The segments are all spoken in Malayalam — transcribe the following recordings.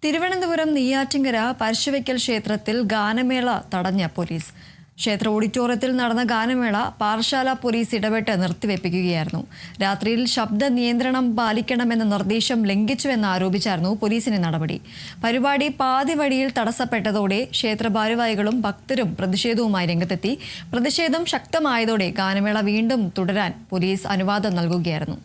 തിരുവനന്തപുരം നെയ്യാറ്റിങ്കര പരശുവയ്ക്കൽ ക്ഷേത്രത്തിൽ ഗാനമേള തടഞ്ഞ പോലീസ്. ക്ഷേത്ര ഓഡിറ്റോറിയത്തിൽ നടന്ന ഗാനമേള പാറശാല പോലീസ് ഇടപെട്ട് നിർത്തിവെപ്പിക്കുകയായിരുന്നു. രാത്രിയിൽ ശബ്ദ നിയന്ത്രണം പാലിക്കണമെന്ന നിർദ്ദേശം ലംഘിച്ചുവെന്നാരോപിച്ചായിരുന്നു പോലീസിന്റെ നടപടി. പരിപാടി പാതി വഴിയിൽ തടസ്സപ്പെട്ടതോടെ ക്ഷേത്ര ഭാരവാഹികളും ഭക്തരും പ്രതിഷേധവുമായി രംഗത്തെത്തി. പ്രതിഷേധം ശക്തമായതോടെ ഗാനമേള വീണ്ടും തുടരാൻ പോലീസ് അനുവാദം നൽകുകയായിരുന്നു.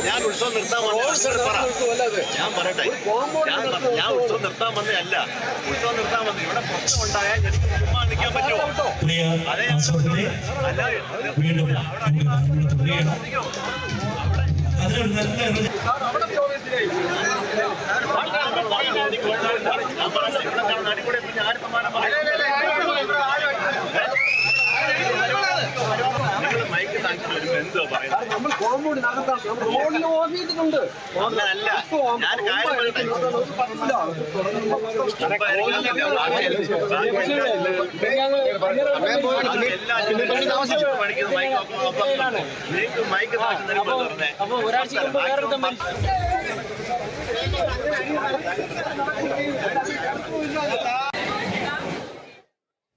ഞാൻ ഉത്സവം നിർത്താൻ ഞാൻ പറയട്ടെ, ഞാൻ ഉത്സവം നിർത്താൻ വന്നതല്ല. ഉത്സവം നിർത്താൻ വന്നത് ഇവിടെ പ്രശ്നം ഉണ്ടായാൽ എനിക്ക് ചുമ്മാ നിൽക്കാൻ പറ്റുമോ? അതേ അങ്ങനല്ല, ഞാൻ കാര്യം പറയട്ടെ. മൈക്ക് ഒരാഴ്ച